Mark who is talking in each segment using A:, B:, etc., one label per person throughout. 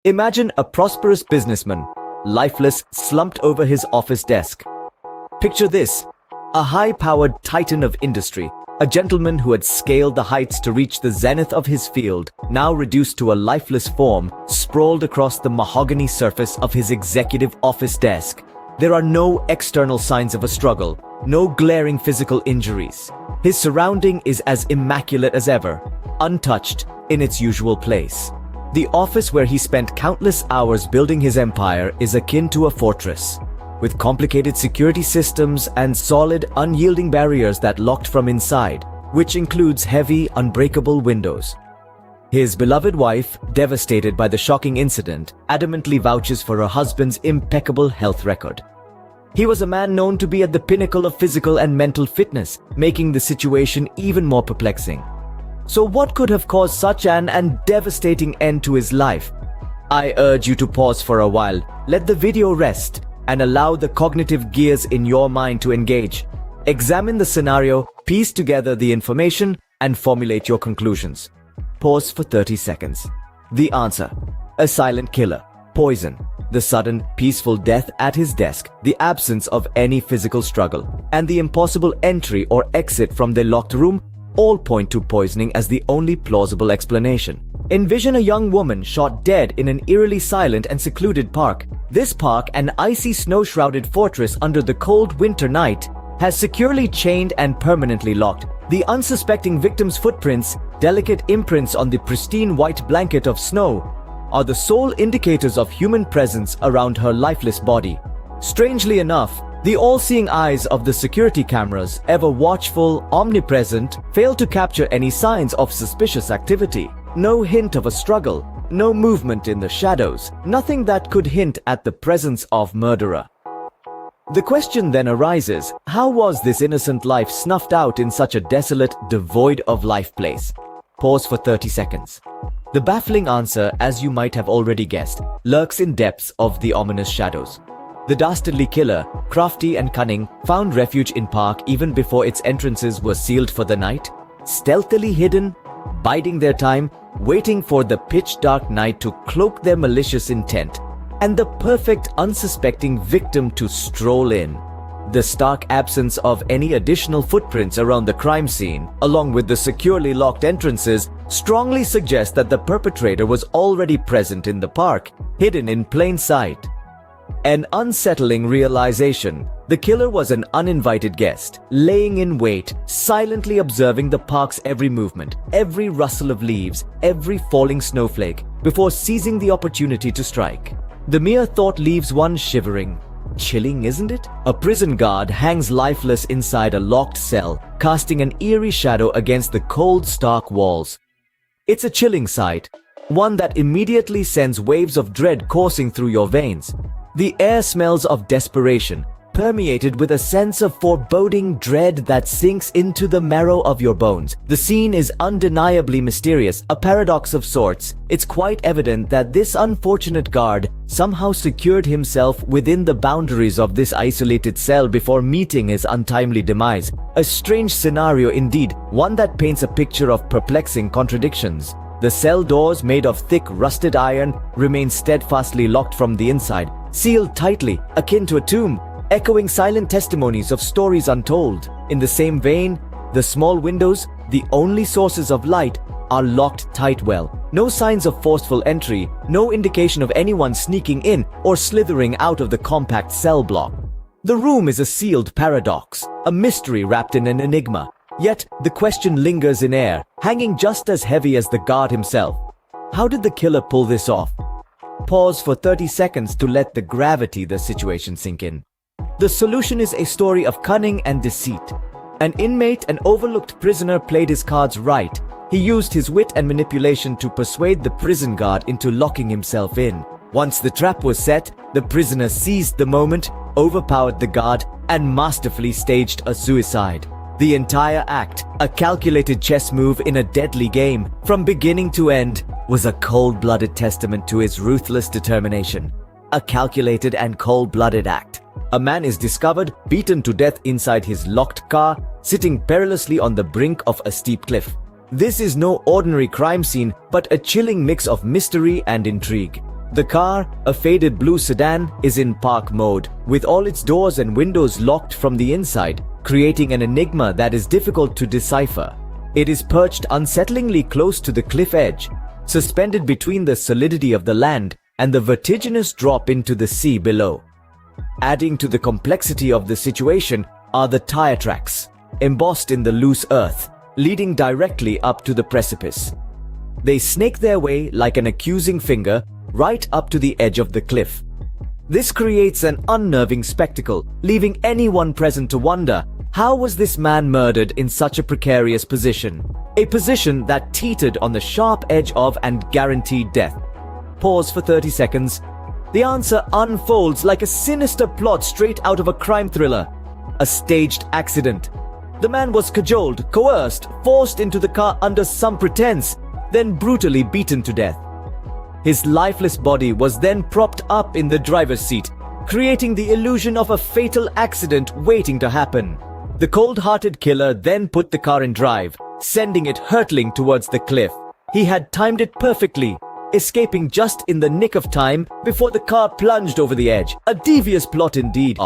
A: Imagine a prosperous businessman, lifeless, slumped over his office desk. Picture this, a high-powered titan of industry, a gentleman who had scaled the heights to reach the zenith of his field, now reduced to a lifeless form, sprawled across the mahogany surface of his executive office desk. There are no external signs of a struggle, no glaring physical injuries. His surrounding is as immaculate as ever, untouched in its usual place. The office where he spent countless hours building his empire is akin to a fortress, with complicated security systems and solid, unyielding barriers that locked from inside, which includes heavy, unbreakable windows. His beloved wife, devastated by the shocking incident, adamantly vouches for her husband's impeccable health record. He was a man known to be at the pinnacle of physical and mental fitness, making the situation even more perplexing. So what could have caused such an devastating end to his life? I urge you to pause for a while, let the video rest, and allow the cognitive gears in your mind to engage. Examine the scenario, piece together the information, and formulate your conclusions. Pause for 30 seconds. The answer: a silent killer, poison, the sudden, peaceful death at his desk, the absence of any physical struggle, and the impossible entry or exit from the locked room all point to poisoning as the only plausible explanation. Envision a young woman shot dead in an eerily silent and secluded park. This park, an icy snow-shrouded fortress under the cold winter night, has securely chained and permanently locked. The unsuspecting victim's footprints, delicate imprints on the pristine white blanket of snow, are the sole indicators of human presence around her lifeless body. Strangely enough, the all-seeing eyes of the security cameras, ever watchful, omnipresent, fail to capture any signs of suspicious activity. No hint of a struggle, no movement in the shadows, nothing that could hint at the presence of murderer. The question then arises, how was this innocent life snuffed out in such a desolate, devoid of life place? Pause for 30 seconds. The baffling answer, as you might have already guessed, lurks in depths of the ominous shadows. The dastardly killer, crafty and cunning, found refuge in park even before its entrances were sealed for the night, stealthily hidden, biding their time, waiting for the pitch-dark night to cloak their malicious intent, and the perfect unsuspecting victim to stroll in. The stark absence of any additional footprints around the crime scene, along with the securely locked entrances, strongly suggest that the perpetrator was already present in the park, hidden in plain sight. An unsettling realization: the killer was an uninvited guest, laying in wait, silently observing the park's every movement, every rustle of leaves, every falling snowflake, before seizing the opportunity to strike. The mere thought leaves one shivering. Chilling, isn't it? A prison guard hangs lifeless inside a locked cell, casting an eerie shadow against the cold, stark walls. It's a chilling sight, one that immediately sends waves of dread coursing through your veins. The air smells of desperation, permeated with a sense of foreboding dread that sinks into the marrow of your bones. The scene is undeniably mysterious, a paradox of sorts. It's quite evident that this unfortunate guard somehow secured himself within the boundaries of this isolated cell before meeting his untimely demise. A strange scenario indeed, one that paints a picture of perplexing contradictions. The cell doors, made of thick, rusted iron, remain steadfastly locked from the inside, sealed tightly, akin to a tomb, echoing silent testimonies of stories untold. In the same vein, the small windows, the only sources of light, are locked tight well. No signs of forceful entry, no indication of anyone sneaking in or slithering out of the compact cell block. The room is a sealed paradox, a mystery wrapped in an enigma. Yet, the question lingers in air, hanging just as heavy as the guard himself. How did the killer pull this off? Pause for 30 seconds to let the gravity of the situation sink in. The solution is a story of cunning and deceit. An inmate, an overlooked prisoner, played his cards right. He used his wit and manipulation to persuade the prison guard into locking himself in. Once the trap was set, the prisoner seized the moment, overpowered the guard, and masterfully staged a suicide. The entire act, a calculated chess move in a deadly game, from beginning to end, was a cold-blooded testament to his ruthless determination. A calculated and cold-blooded act. A man is discovered, beaten to death inside his locked car, sitting perilously on the brink of a steep cliff. This is no ordinary crime scene, but a chilling mix of mystery and intrigue. The car, a faded blue sedan, is in park mode, with all its doors and windows locked from the inside, creating an enigma that is difficult to decipher. It is perched unsettlingly close to the cliff edge, suspended between the solidity of the land and the vertiginous drop into the sea below. Adding to the complexity of the situation are the tire tracks, embossed in the loose earth, leading directly up to the precipice. They snake their way like an accusing finger right up to the edge of the cliff. This creates an unnerving spectacle, leaving anyone present to wonder, how was this man murdered in such a precarious position? A position that teetered on the sharp edge of and guaranteed death. Pause for 30 seconds. The answer unfolds like a sinister plot straight out of a crime thriller. A staged accident. The man was cajoled, coerced, forced into the car under some pretense, then brutally beaten to death. His lifeless body was then propped up in the driver's seat, creating the illusion of a fatal accident waiting to happen. The cold-hearted killer then put the car in drive, sending it hurtling towards the cliff. He had timed it perfectly, escaping just in the nick of time before the car plunged over the edge. A devious plot indeed.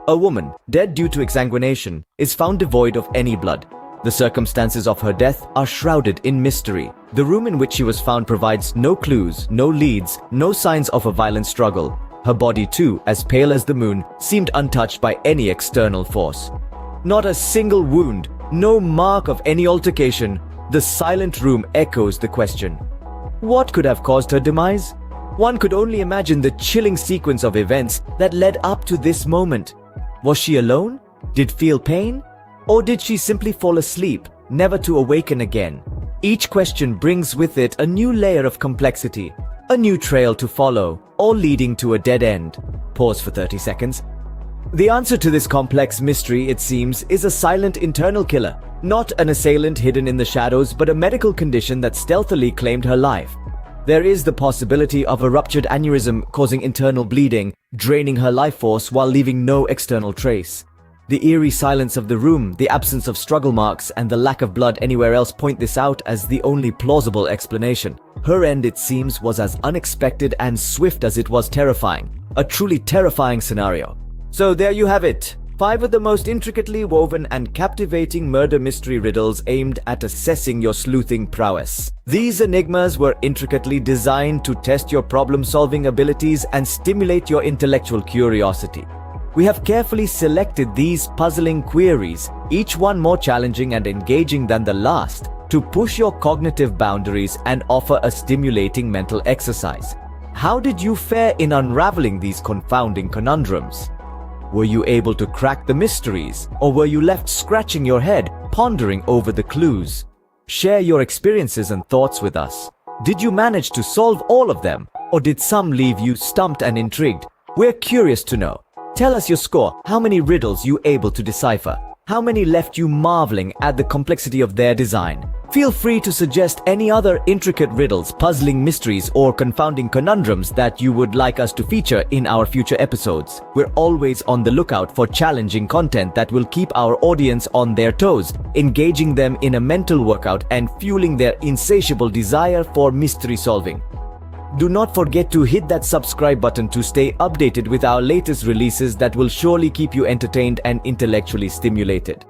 A: A woman, dead due to exsanguination, is found devoid of any blood. The circumstances of her death are shrouded in mystery. The room in which she was found provides no clues, no leads, no signs of a violent struggle. Her body too, as pale as the moon, seemed untouched by any external force. Not a single wound, no mark of any altercation. The silent room echoes the question. What could have caused her demise? One could only imagine the chilling sequence of events that led up to this moment. Was she alone? Did feel pain? Or did she simply fall asleep, never to awaken again? Each question brings with it a new layer of complexity, a new trail to follow, all leading to a dead end. Pause for 30 seconds. The answer to this complex mystery, it seems, is a silent internal killer. Not an assailant hidden in the shadows, but a medical condition that stealthily claimed her life. There is the possibility of a ruptured aneurysm causing internal bleeding, draining her life force while leaving no external trace. The eerie silence of the room, the absence of struggle marks, and the lack of blood anywhere else point this out as the only plausible explanation. Her end, it seems, was as unexpected and swift as it was terrifying. A truly terrifying scenario. So there you have it. 5 of the most intricately woven and captivating murder mystery riddles aimed at assessing your sleuthing prowess. These enigmas were intricately designed to test your problem-solving abilities and stimulate your intellectual curiosity. We have carefully selected these puzzling queries, each one more challenging and engaging than the last, to push your cognitive boundaries and offer a stimulating mental exercise. How did you fare in unraveling these confounding conundrums? Were you able to crack the mysteries, or were you left scratching your head, pondering over the clues? Share your experiences and thoughts with us. Did you manage to solve all of them, or did some leave you stumped and intrigued? We're curious to know. Tell us your score. How many riddles you able to decipher? How many left you marveling at the complexity of their design? Feel free to suggest any other intricate riddles, puzzling mysteries, or confounding conundrums that you would like us to feature in our future episodes. We're always on the lookout for challenging content that will keep our audience on their toes, engaging them in a mental workout and fueling their insatiable desire for mystery solving. Do not forget to hit that subscribe button to stay updated with our latest releases that will surely keep you entertained and intellectually stimulated.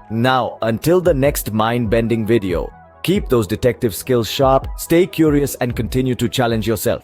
A: Now, until the next mind-bending video, keep those detective skills sharp, stay curious, and continue to challenge yourself.